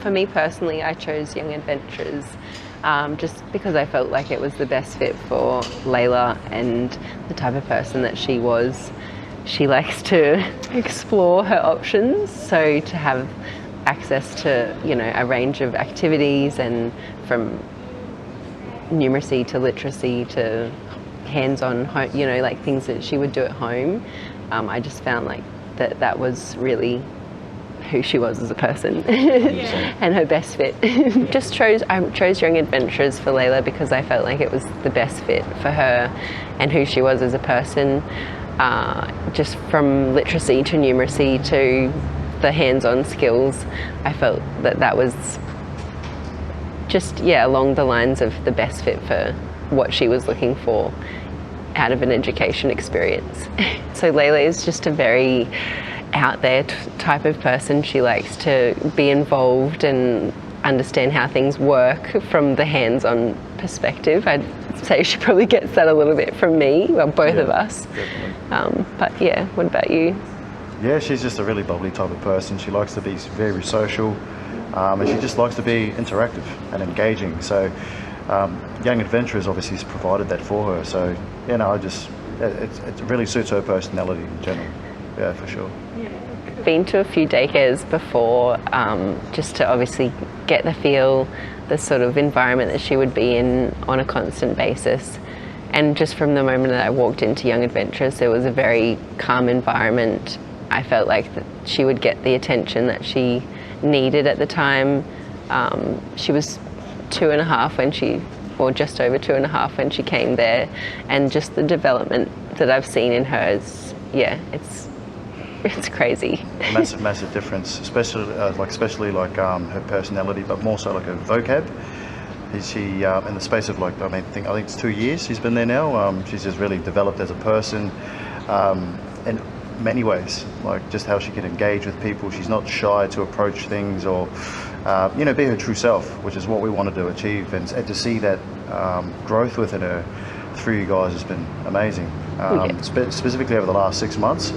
For me personally, I chose Young Adventurers just because I felt like it was the best fit for Layla and the type of person that she was. She likes to explore her options, so to have access to, you know, a range of activities, and from numeracy to literacy to hands-on, you know, like things that she would do at home. I just found like that was really who she was as a person and her best fit. I chose Young Adventurers for Layla because I felt like it was the best fit for her and who she was as a person. Just from literacy to numeracy to the hands-on skills, I felt that was just, yeah, along the lines of the best fit for what she was looking for out of an education experience. So Layla is just a very out there type of person. She likes to be involved and understand how things work from the hands-on perspective. I'd say she probably gets that a little bit from me, well, both of us. But yeah, what about you? Yeah, she's just a really bubbly type of person. She likes to be very social, and she just likes to be interactive and engaging. So Young Adventurers obviously has provided that for her. So, you know, it really suits her personality in general. Yeah, for sure. Been to a few daycares before, just to obviously get the feel, the sort of environment that she would be in on a constant basis. And just from the moment that I walked into Young Adventurers, there was a very calm environment. I felt like that she would get the attention that she needed at the time. She was 2.5 when she, or just over 2.5 when she came there, and just the development that I've seen in her is, yeah, it's crazy. Massive difference, especially her personality, but more so like her vocab. She in the space of like, I think it's 2 years she's been there now. She's just really developed as a person in many ways, like just how she can engage with people. She's not shy to approach things or you know, be her true self, which is what we wanted to achieve, and to see that growth within her through you guys has been amazing. Specifically over the last 6 months,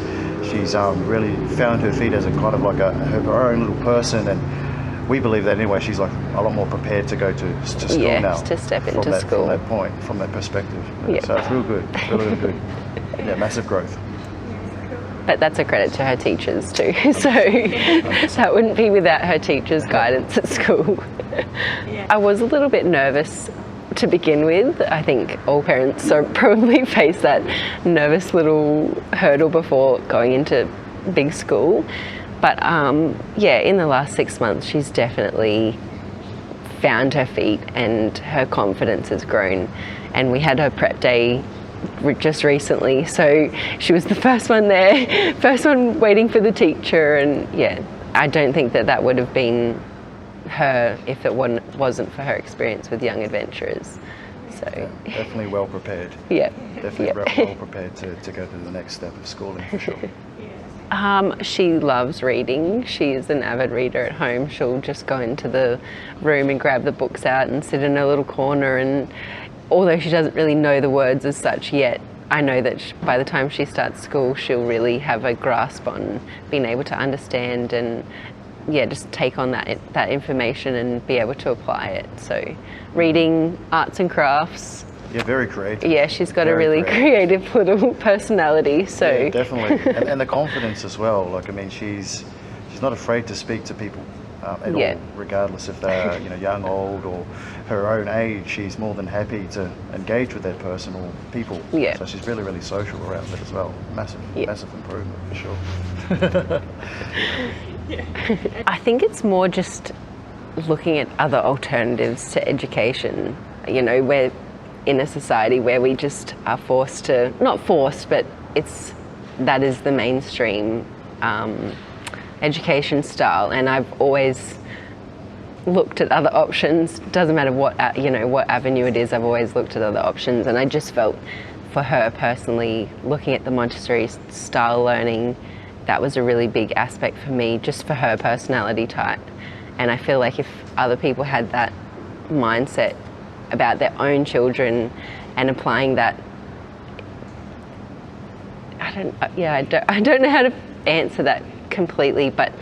she's really found her feet as a kind of like her own little person, and we believe that anyway. She's like a lot more prepared to go to school now. To step into school. From that perspective. So it's real good, really good. Yeah, massive growth. But that's a credit to her teachers too. So that wouldn't be without her teachers' guidance at school. I was a little bit nervous to begin with. I think all parents probably face that nervous little hurdle before going into big school. But yeah, in the last 6 months, she's definitely found her feet and her confidence has grown. And we had her prep day just recently, so she was the first one there, first one waiting for the teacher, and yeah, I don't think that would have been her if it wasn't for her experience with Young Adventurers. So yeah, definitely well prepared. Yeah, definitely well prepared to go to the next step of schooling for sure. She loves reading. She is an avid reader at home. She'll just go into the room and grab the books out and sit in a little corner, and although she doesn't really know the words as such yet, I know that by the time she starts school, she'll really have a grasp on being able to understand and, yeah, just take on that information and be able to apply it. So reading, arts and crafts. Yeah, very creative. Yeah, she's got a really creative little personality. So yeah, definitely, and the confidence as well. Like, I mean, she's not afraid to speak to people at all, regardless if they're young, old, or her own age. She's more than happy to engage with that person or people. Yeah. So she's really social around it as well. Massive improvement for sure. I think it's more just looking at other alternatives to education. You know, we're in a society where we just are forced to, not forced, but that is the mainstream education style, and I've always looked at other options. Doesn't matter what what avenue it is, I've always looked at other options, and I just felt for her personally, looking at the Montessori style learning, that was a really big aspect for me, just for her personality type. And I feel like if other people had that mindset about their own children and applying that, I don't know how to answer that completely, but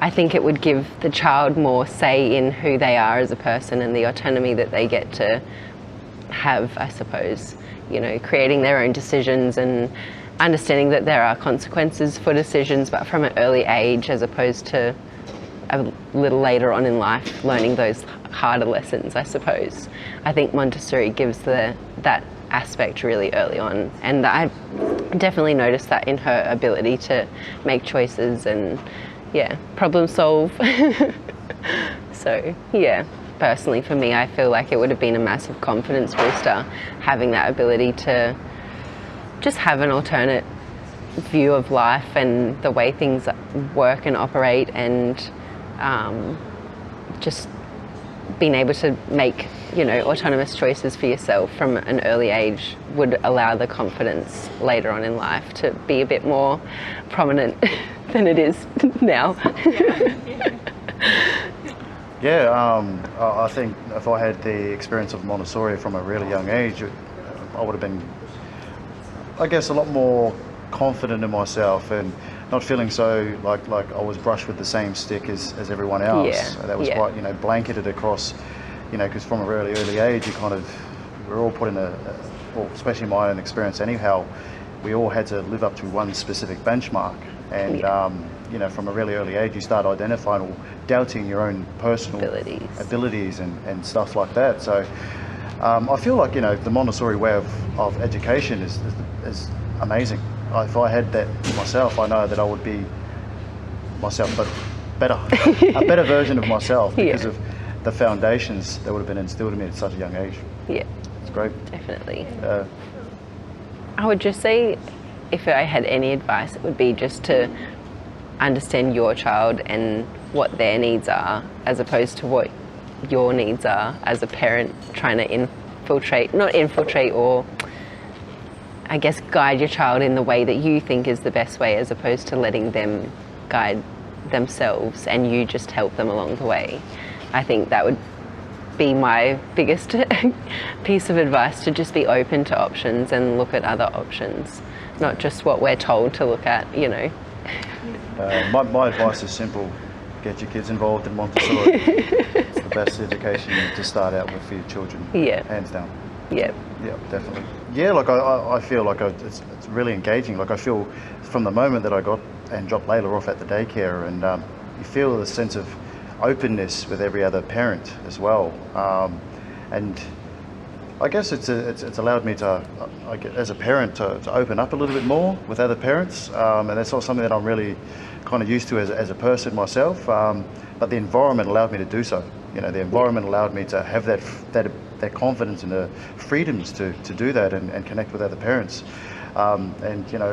I think it would give the child more say in who they are as a person and the autonomy that they get to have, I suppose. You know, creating their own decisions and understanding that there are consequences for decisions, but from an early age, as opposed to a little later on in life, learning those harder lessons, I suppose. I think Montessori gives that aspect really early on, and I've definitely noticed that in her ability to make choices and problem solve. So personally for me, I feel like it would have been a massive confidence booster having that ability to just have an alternate view of life and the way things work and operate, and just being able to make, you know, autonomous choices for yourself from an early age would allow the confidence later on in life to be a bit more prominent than it is now. I think if I had the experience of Montessori from a really young age, I would have been, I guess, a lot more confident in myself and not feeling so like I was brushed with the same stick as everyone else. That was quite, you know, blanketed across, you know, because from a really early age, we're all put in well, especially my own experience anyhow, we all had to live up to one specific benchmark. And, you know, from a really early age, you start identifying or doubting your own personal abilities and stuff like that. So I feel like, you know, the Montessori way of education is amazing. If I had that myself, I know that I would be myself, but better, a better version of myself because of the foundations that would have been instilled in me at such a young age. Yeah. It's great. Definitely. I would just say, if I had any advice, it would be just to understand your child and what their needs are, as opposed to what your needs are as a parent, trying to not infiltrate or I guess guide your child in the way that you think is the best way, as opposed to letting them guide themselves and you just help them along the way. I think that would be my biggest piece of advice, to just be open to options and look at other options, not just what we're told to look at, you know. My advice is simple: get your kids involved in Montessori. It's the best education to start out with for your children, hands down. Yeah, definitely. Yeah, like I feel like it's really engaging. Like I feel from the moment that I got and dropped Layla off at the daycare, and you feel the sense of openness with every other parent as well. And I guess it's allowed me to, as a parent, to open up a little bit more with other parents, and that's not something that I'm really kind of used to as a person myself. But the environment allowed me to do so. You know, the environment allowed me to have that confidence and the freedoms to do that and connect with other parents. And you know,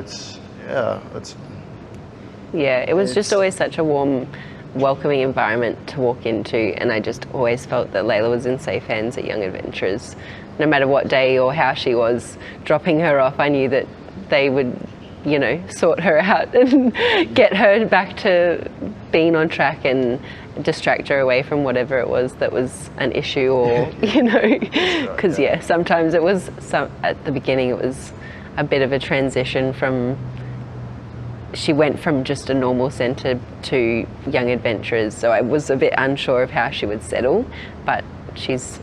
it was just always such a warm, welcoming environment to walk into, and I just always felt that Layla was in safe hands at Young Adventurers. No matter what day or how she was dropping her off, I knew that they would, you know, sort her out and get her back to being on track and distract her away from whatever it was that was an issue, or you know, because sometimes it was at the beginning it was a bit of a transition from, she went from just a normal centre to Young Adventurers, so I was a bit unsure of how she would settle, but she's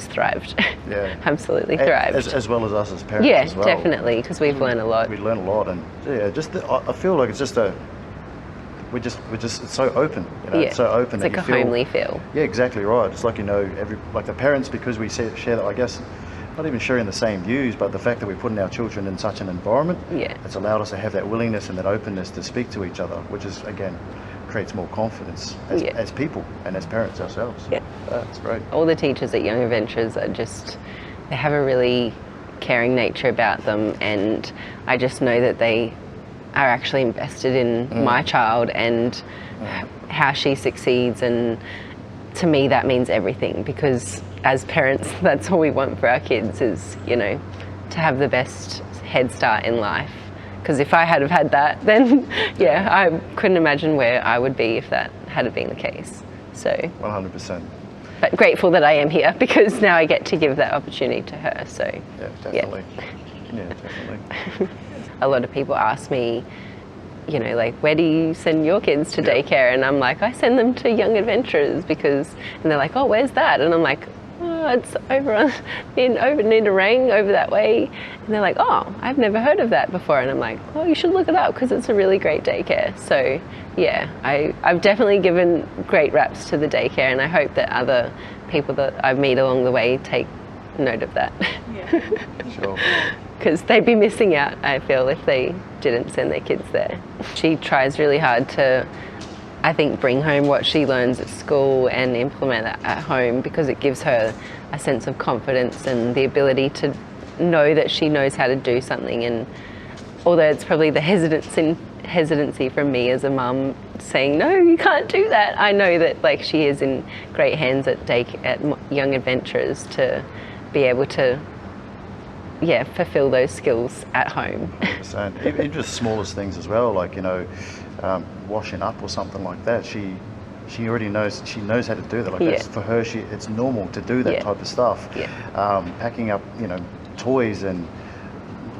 thrived. Absolutely thrived. As well as us as parents as well. Definitely, because we've learned a lot. We learn a lot, and I feel like it's just it's so open, you know, it's so open. It's like a homely feel. Yeah, exactly right. It's like, you know, like the parents, because we share that, I guess, not even sharing the same views, but the fact that we're putting our children in such an environment, it's allowed us to have that willingness and that openness to speak to each other, which is, again, creates more confidence as people and as parents ourselves. That's great. All the teachers at Young Adventurers are they have a really caring nature about them, and I just know that they are actually invested in my child and how she succeeds, and to me that means everything, because as parents that's all we want for our kids is, you know, to have the best head start in life. Because if I had have had that, then I couldn't imagine where I would be if that had been the case. So 100%. But grateful that I am here, because now I get to give that opportunity to her. So definitely. Yeah, definitely. A lot of people ask me, you know, like, where do you send your kids to daycare? And I'm like, I send them to Young Adventurers because, and they're like, oh, where's that? And I'm like, oh, it's over near Nerang, over that way. And they're like, oh, I've never heard of that before. And I'm like, well, you should look it up because it's a really great daycare. So yeah, I've definitely given great raps to the daycare, and I hope that other people that I meet along the way take note of that. Yeah. Sure. Because they'd be missing out, I feel, if they didn't send their kids there. She tries really hard to, I think, bring home what she learns at school and implement it at home, because it gives her a sense of confidence and the ability to know that she knows how to do something. And although it's probably the hesitancy from me as a mum saying, no, you can't do that, I know that, like, she is in great hands at Young Adventurers to be able to fulfill those skills at home. Even just smallest things as well, like, you know, washing up or something like that. She already knows. She knows how to do that. Like, that's, for her, it's normal to do that type of stuff. Packing up, you know, toys and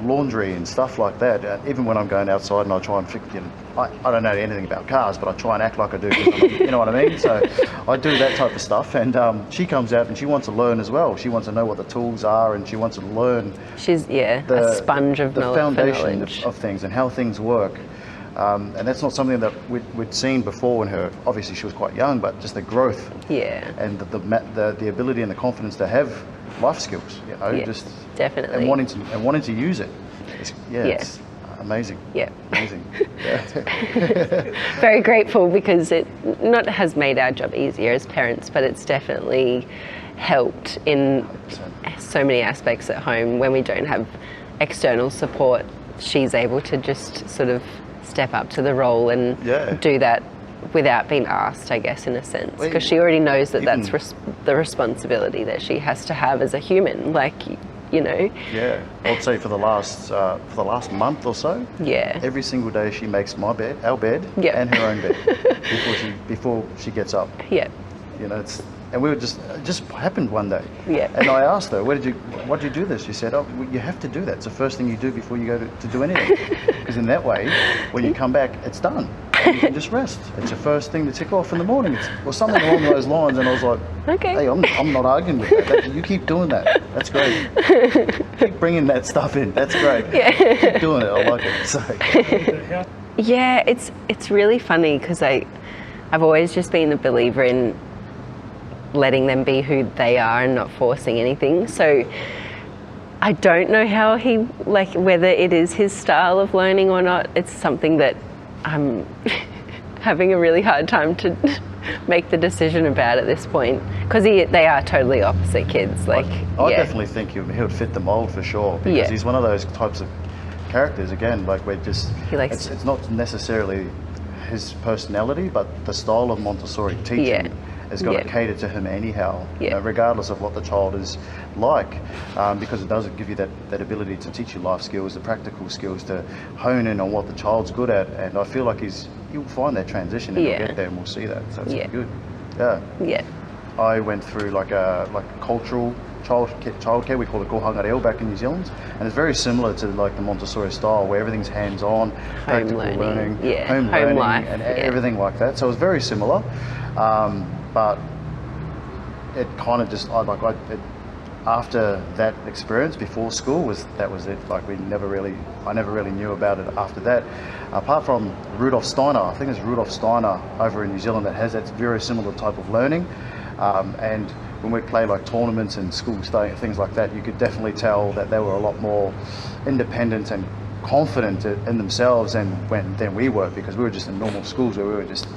laundry and stuff like that. Even when I'm going outside and I try and fix, you know, I don't know anything about cars, but I try and act like I do. You know what I mean? So I do that type of stuff, and she comes out and she wants to learn as well. She wants to know what the tools are, and she wants to learn. She's a sponge of knowledge. The foundation of things and how things work. And that's not something that we'd seen before in her. Obviously, she was quite young, but just the growth, and the ability and the confidence to have life skills, you know, just definitely, and wanting to use it. It's amazing. Amazing. Very grateful, because it not has made our job easier as parents, but it's definitely helped in 100%. So many aspects at home. When we don't have external support, she's able to just sort of step up to the role and do that without being asked, I guess, in a sense, because she already knows that that's the responsibility that she has to have as a human, like, you know. Yeah, I'd say for the last month or so. Yeah. Every single day she makes our bed, and her own bed before she gets up. Yeah. You know, and we were it just happened one day. Yeah. And I asked her, what did you do this? She said, oh, well, you have to do that. It's the first thing you do before you go to do anything. Because in that way, when you come back, it's done. And you can just rest. It's the first thing to tick off in the morning. Or something along those lines. And I was like, okay. Hey, I'm not arguing with that. You keep doing that. That's great. Keep bringing that stuff in. That's great. Yeah. Keep doing it. I like it. So. Yeah, it's really funny, because I've always just been a believer in letting them be who they are and not forcing anything. So I don't know how whether it is his style of learning or not. It's something that I'm having a really hard time to make the decision about at this point, because they are totally opposite kids. I definitely think he would fit the mold for sure, because he's one of those types of characters, again, like it's not necessarily his personality, but the style of Montessori teaching has got to cater to him anyhow, you know, regardless of what the child is like, because it does give you that ability to teach you life skills, the practical skills, to hone in on what the child's good at. And I feel like you'll find that transition, and you'll get there, and we'll see that. So it's good. Yeah. I went through like cultural childcare. We call it Gohangareo back in New Zealand, and it's very similar to like the Montessori style, where everything's hands-on, practical learning, home learning, life, and everything like that. So it was very similar. But it kind of just after that experience before school was it. Like I never really knew about it after that, apart from Rudolf Steiner. I think it's Rudolf Steiner over in New Zealand that has that very similar type of learning, and when we play like tournaments and school things like that, you could definitely tell that they were a lot more independent and confident in themselves than we were, because we were just in normal schools where we were just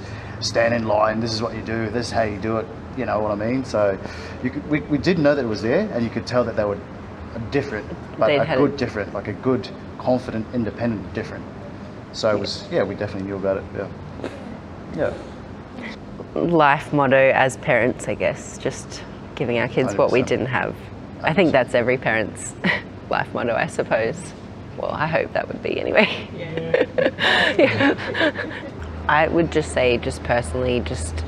stand in line, this is what you do, this is how you do it, you know what I mean? So we did know that it was there, and you could tell that they were different, but different, like a good, confident, independent different. So it was, we definitely knew about it, yeah. Life motto as parents, I guess, just giving our kids 100%. What we didn't have. 100%. I think that's every parent's life motto, I suppose. Well, I hope that would be anyway. I would just say, just personally, just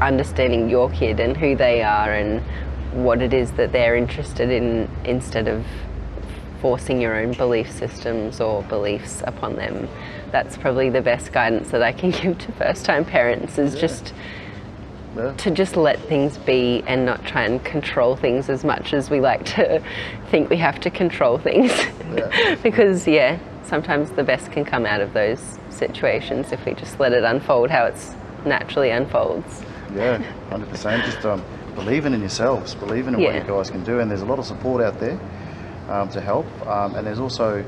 understanding your kid and who they are and what it is that they're interested in, instead of forcing your own belief systems or beliefs upon them. That's probably the best guidance that I can give to first-time parents, is just to just let things be and not try and control things as much as we like to think we have to control things. Because sometimes the best can come out of those situations if we just let it unfold how it's naturally unfolds. 100%. Just believing in yourselves, believing in what you guys can do, and there's a lot of support out there to help, and there's also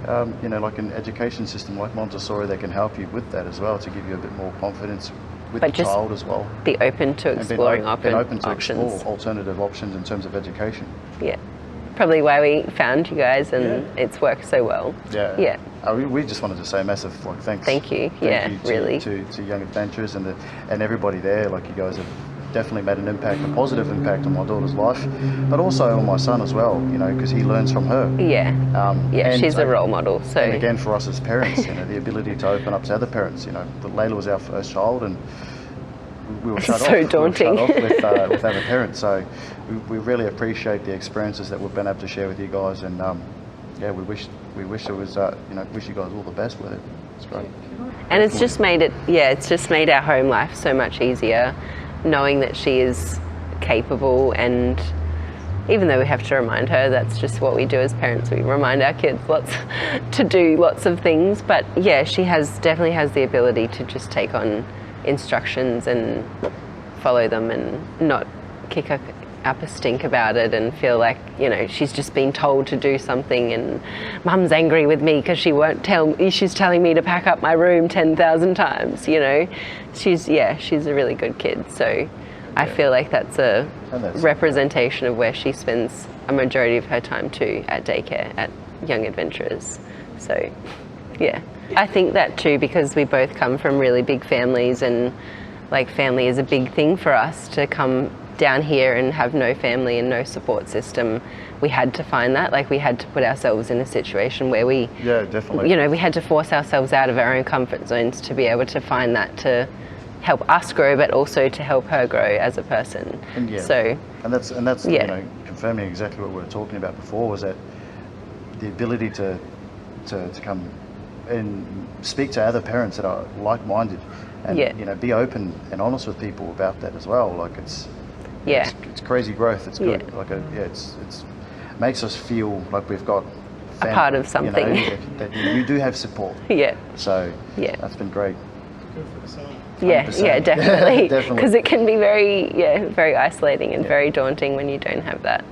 like an education system like Montessori that can help you with that as well, to give you a bit more confidence with the child as well. Be open to exploring open to options. Explore alternative options in terms of education. Probably why we found you guys, and it's worked so well. We just wanted to say a massive thanks. Thank you. Really to Young Adventurers and everybody there. Like, you guys have definitely made an impact, a positive impact on my daughter's life, but also on my son as well. Because he learns from her. She's a role model. So, and again, for us as parents, the ability to open up to other parents. Layla was our first child, and we were shut off. Daunting. We were shut off with other parents. So we really appreciate the experiences that we've been able to share with you guys, and we wish it was wish you guys all the best with it. It's great. And it's just made our home life so much easier, knowing that she is capable. And even though we have to remind her, that's just what we do as parents. We remind our kids to do lots of things. But she definitely has the ability to just take on instructions and follow them, and not kick up a stink about it and feel like she's just been told to do something, and Mum's angry with me because she won't she's telling me to pack up my room 10,000 times. She's a really good kid. So I feel like that's a representation of where she spends a majority of her time too, at daycare at Young Adventurers. So I think that too, because we both come from really big families, and family is a big thing for us. To come down here and have no family and no support system, we had to find that. We had to put ourselves in a situation where we definitely we had to force ourselves out of our own comfort zones to be able to find that, to help us grow, but also to help her grow as a person. And that's confirming exactly what we were talking about before, was that the ability to come and speak to other parents that are like-minded, and be open and honest with people about that as well. It's crazy growth. It's good. It's makes us feel like we've got family, a part of something. That you do have support. So that's been great. Good for the soul. Definitely. Because it can be very isolating and very daunting when you don't have that.